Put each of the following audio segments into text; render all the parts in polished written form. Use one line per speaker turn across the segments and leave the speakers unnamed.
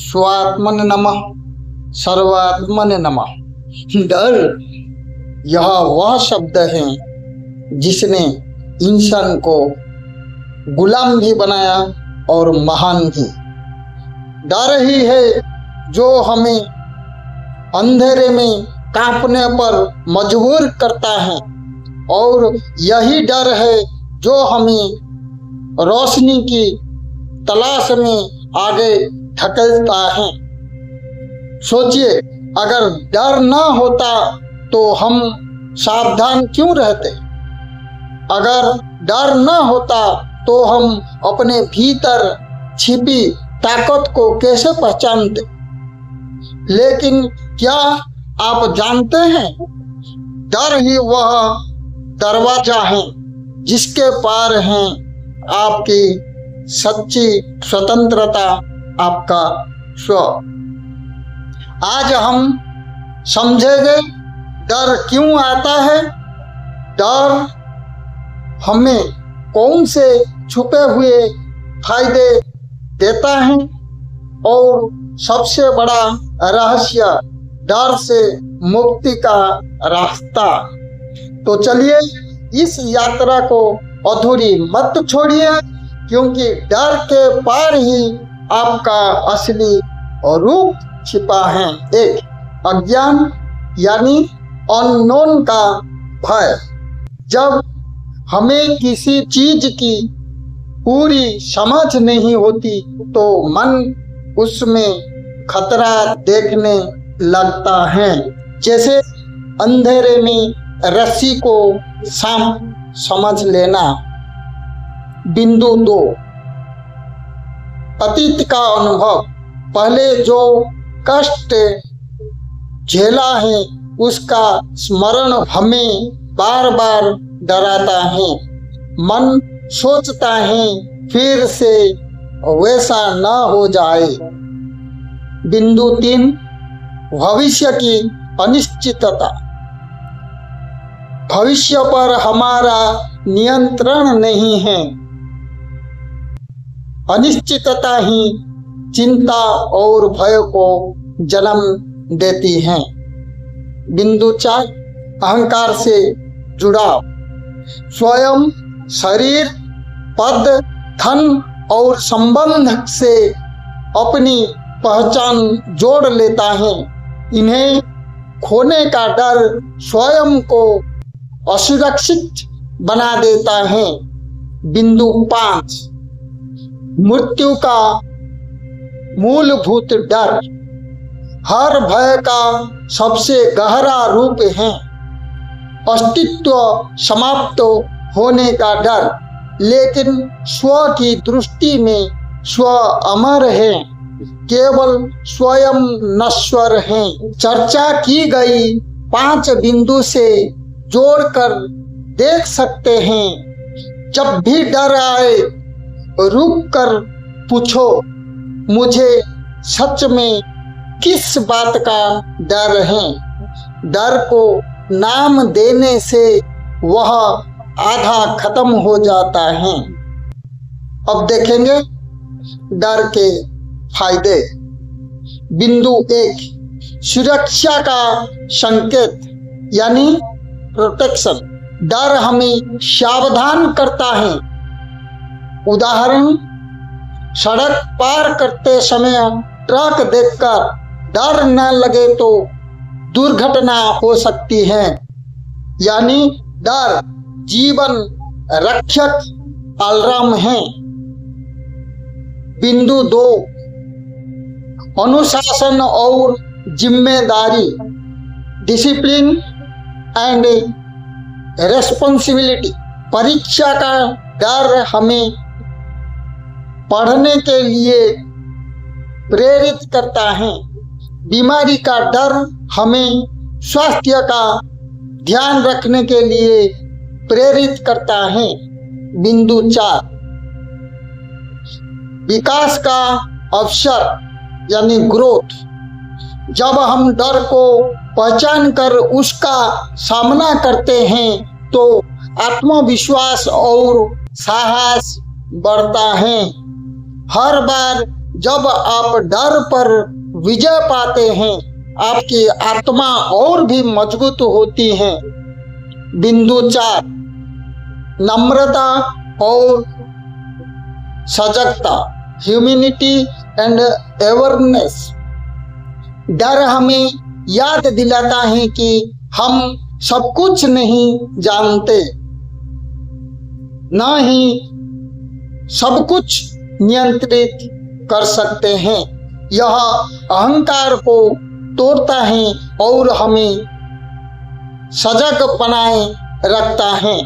स्वात्मन नमः, सर्वात्मन नमः। डर यह वह शब्द है जिसने इंसान को गुलाम भी बनाया और महान भी। डर ही है जो हमें अंधेरे में कांपने पर मजबूर करता है और यही डर है जो हमें रोशनी की तलाश में आगे ढकेलता है। सोचिए, अगर डर ना होता तो हम सावधान क्यों रहते? अगर डर ना होता तो हम अपने भीतर छिपी ताकत को कैसे पहचानते? लेकिन क्या आप जानते हैं, डर ही वह दरवाजा है जिसके पार है आपकी सच्ची स्वतंत्रता, आपका स्व। आज हम समझेंगे डर क्यों आता है, डर हमें कौन से छुपे हुए फायदे देता है और सबसे बड़ा रहस्य डर से मुक्ति का रास्ता। तो चलिए इस यात्रा को अधूरी मत छोड़िए, क्योंकि डर के पार ही आपका असली रूप छिपा है। एक अज्ञान यानी अननोन का भय। जब हमें किसी चीज की पूरी समझ नहीं होती तो मन उसमें खतरा देखने लगता है। जैसे अंधेरे में रस्सी को सांप समझ लेना। बिंदु 2, अतीत का अनुभव। पहले जो कष्ट झेला है उसका स्मरण हमें बार बार डराता है। मन सोचता है फिर से वैसा न हो जाए। बिंदु 3, भविष्य की अनिश्चितता। भविष्य पर हमारा नियंत्रण नहीं है। अनिश्चितता ही चिंता और भय को जन्म देती है। बिंदु 4, अहंकार से जुड़ाव। स्वयं, शरीर, पद, धन और संबंध से अपनी पहचान जोड़ लेता है। इन्हें खोने का डर स्वयं को असुरक्षित बना देता है। बिंदु 5, मृत्यु का मूलभूत डर। हर भय का सबसे गहरा रूप है अस्तित्व समाप्त होने का डर। लेकिन स्व की दृष्टि में स्व अमर है, केवल स्वयं नश्वर है। चर्चा की गई 5 बिंदु से जोड़कर देख सकते हैं। जब भी डर आए रुक कर पूछो, मुझे सच में किस बात का डर है? डर को नाम देने से वह आधा खत्म हो जाता है। अब देखेंगे डर के फायदे। बिंदु 1, सुरक्षा का संकेत यानी प्रोटेक्शन। डर हमें सावधान करता है। उदाहरण, सड़क पार करते समय ट्रक देखकर डर न लगे तो दुर्घटना हो सकती है। यानी डर जीवन रक्षक अलार्म है। बिंदु 2, अनुशासन और जिम्मेदारी, डिसिप्लिन एंड रेस्पॉन्सिबिलिटी। परीक्षा का डर हमें पढ़ने के लिए प्रेरित करता है। बीमारी का डर हमें स्वास्थ्य का ध्यान रखने के लिए प्रेरित करता है। बिंदु 4, विकास का अवसर यानी ग्रोथ। जब हम डर को पहचान कर उसका सामना करते हैं तो आत्मविश्वास और साहस बढ़ता है। हर बार जब आप डर पर विजय पाते हैं, आपकी आत्मा और भी मजबूत होती है। बिंदु 4, नम्रता और सजगता, ह्यूमिनिटी एंड अवेयरनेस। डर हमें याद दिलाता है कि हम सब कुछ नहीं जानते, न ही सब कुछ नियंत्रित कर सकते हैं। यह अहंकार को तोड़ता है और हमें सजग बनाए रखता है।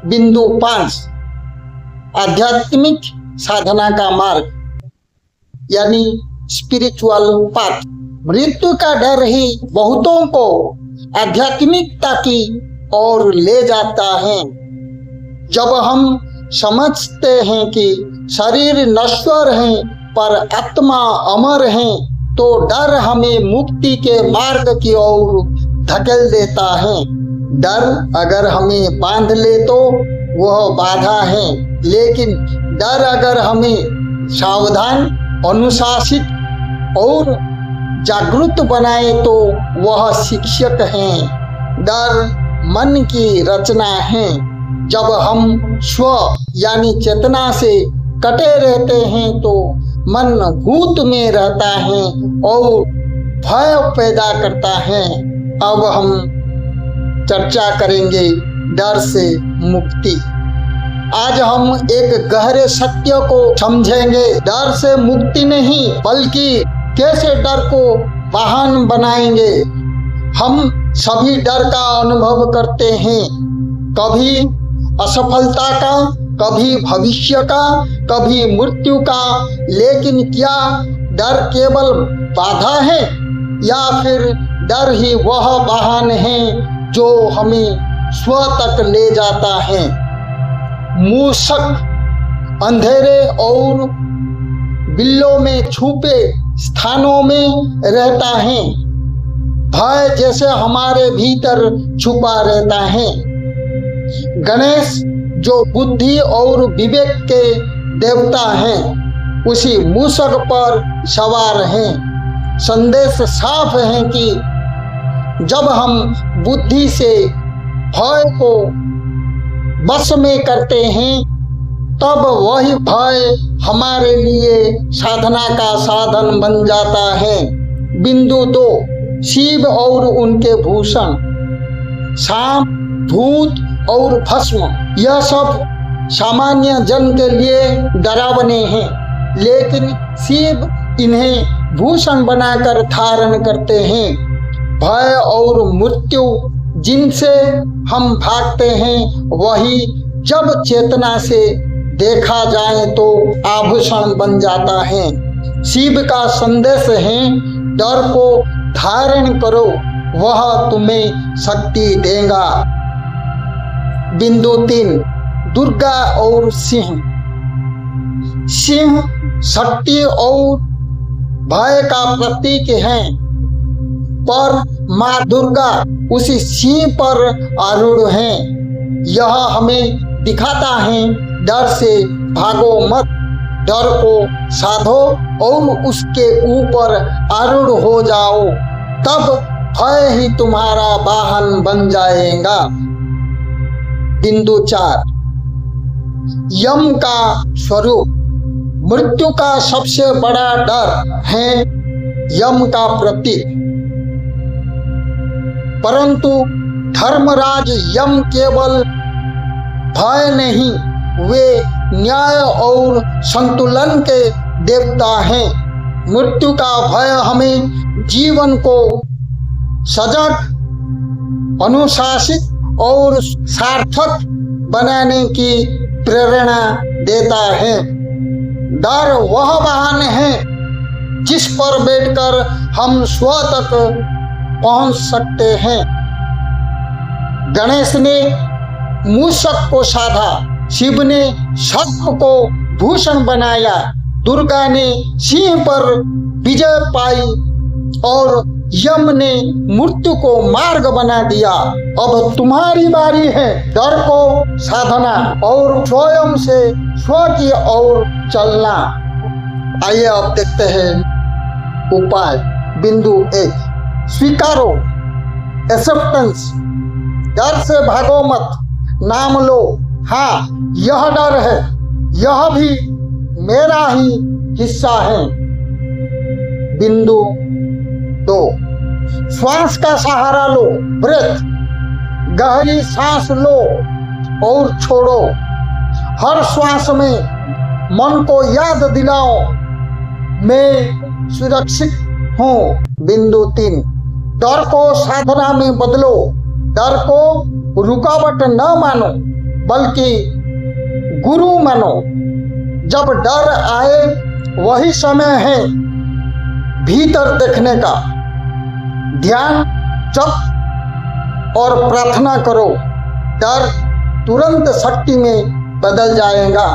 बिंदु 5, आध्यात्मिक साधना का मार्ग यानी स्पिरिचुअल पाथ। मृत्यु का डर ही बहुतों को आध्यात्मिकता की ओर ले जाता है। जब हम समझते हैं कि शरीर नश्वर है पर आत्मा अमर है, तो डर हमें मुक्ति के मार्ग की ओर धकेल देता है। डर अगर हमें बांध ले तो वह बाधा है, लेकिन डर अगर हमें सावधान, अनुशासित और जागरूक बनाए तो वह शिक्षक है। डर मन की रचना है। जब हम स्व यानी चेतना से कटे रहते हैं तो मन भूत में रहता है और भय पैदा करता है। अब हम चर्चा करेंगे डर से मुक्ति। आज हम एक गहरे सत्य को समझेंगे। डर से मुक्ति नहीं, बल्कि कैसे डर को वाहन बनाएंगे। हम सभी डर का अनुभव करते हैं, कभी असफलता का, कभी भविष्य का, कभी मृत्यु का। लेकिन क्या डर केवल बाधा है या फिर डर ही वह वाहन है जो हमें स्व तक ले जाता है? मूषक अंधेरे और बिल्लों में छुपे स्थानों में रहता है। भय जैसे हमारे भीतर छुपा रहता है। गणेश जो बुद्धि और विवेक के देवता हैं, उसी मूषक पर सवार हैं। संदेश साफ है कि जब हम बुद्धि से भय को बस में करते हैं, तब वही भय हमारे लिए साधना का साधन बन जाता है। बिंदु 2, शिव और उनके भूषण। सांप, भूत और भस्म, यह सब सामान्य जन के लिए डरावने हैं, लेकिन शिव इन्हें भूषण बनाकर धारण करते हैं। भय और मृत्यु जिनसे हम भागते हैं, वही जब चेतना से देखा जाए तो आभूषण बन जाता है। शिव का संदेश है, डर को धारण करो, वह तुम्हें शक्ति देगा। बिंदु 3, दुर्गा और सिंह। सिंह शक्ति और भय का प्रतीक है, पर माँ दुर्गा उसी सिंह पर आरूढ़ है। यह हमें दिखाता है, डर से भागो मत, डर को साधो और उसके ऊपर आरूढ़ हो जाओ, तब भय ही तुम्हारा वाहन बन जाएगा। बिंदु 4, यम का स्वरूप। मृत्यु का सबसे बड़ा डर है यम का प्रतीक, परंतु धर्मराज यम केवल भय नहीं, वे न्याय और संतुलन के देवता हैं। मृत्यु का भय हमें जीवन को सजग, अनुशासित और सार्थक बनाने की प्रेरणा देता है। डर वह वाहन है जिस पर बैठकर हम स्व तक पहुंच सकते हैं। गणेश ने मूषक को साधा, शिव ने सर्प को भूषण बनाया, दुर्गा ने सिंह पर विजय पाई और यम ने मृत्यु को मार्ग बना दिया। अब तुम्हारी बारी है डर को साधना और स्वयं से स्व की ओर चलना। आइए अब देखते हैं उपाय। बिंदु 1, स्वीकारो, एक्सेप्टेंस। डर से भागो मत, नाम लो, हाँ यह डर है, यह भी मेरा ही हिस्सा है। बिंदु 2, श्वास का सहारा लो, ब्रेथ। गहरी सांस लो और छोड़ो। हर श्वास में मन को याद दिलाओ, मैं सुरक्षित हूँ। बिंदु 3, डर को साधना में बदलो। डर को रुकावट न मानो बल्कि गुरु मानो। जब डर आए वही समय है भीतर देखने का। ध्यान, जप और प्रार्थना करो, डर तुरंत शक्ति में बदल जाएगा।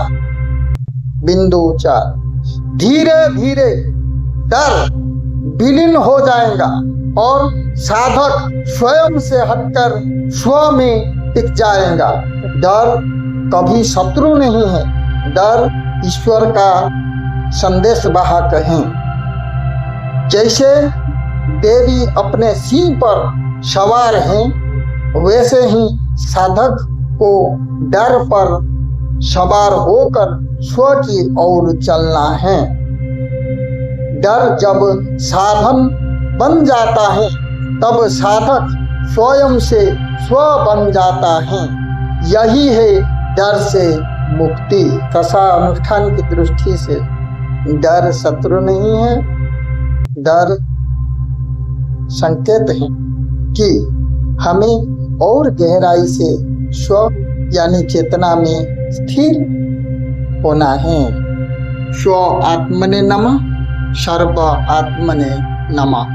बिंदु 4, धीरे धीरे डर विलीन हो जाएगा और साधक स्वयं से हटकर स्व में टिक जाएगा। डर कभी शत्रु नहीं है, डर ईश्वर का संदेश वाहक है। जैसे देवी अपने सिंह पर सवार हैं, वैसे ही साधक को डर पर सवार होकर स्व की ओर चलना है। डर जब साधन बन जाता है तब साधक स्वयं से स्व बन जाता है। यही है डर से मुक्ति। कथा अनुष्ठान की दृष्टि से डर शत्रु नहीं है, डर संकेत है कि हमें और गहराई से स्व यानी चेतना में स्थिर होना है। स्व आत्मने नमः, सर्व आत्मने नमः।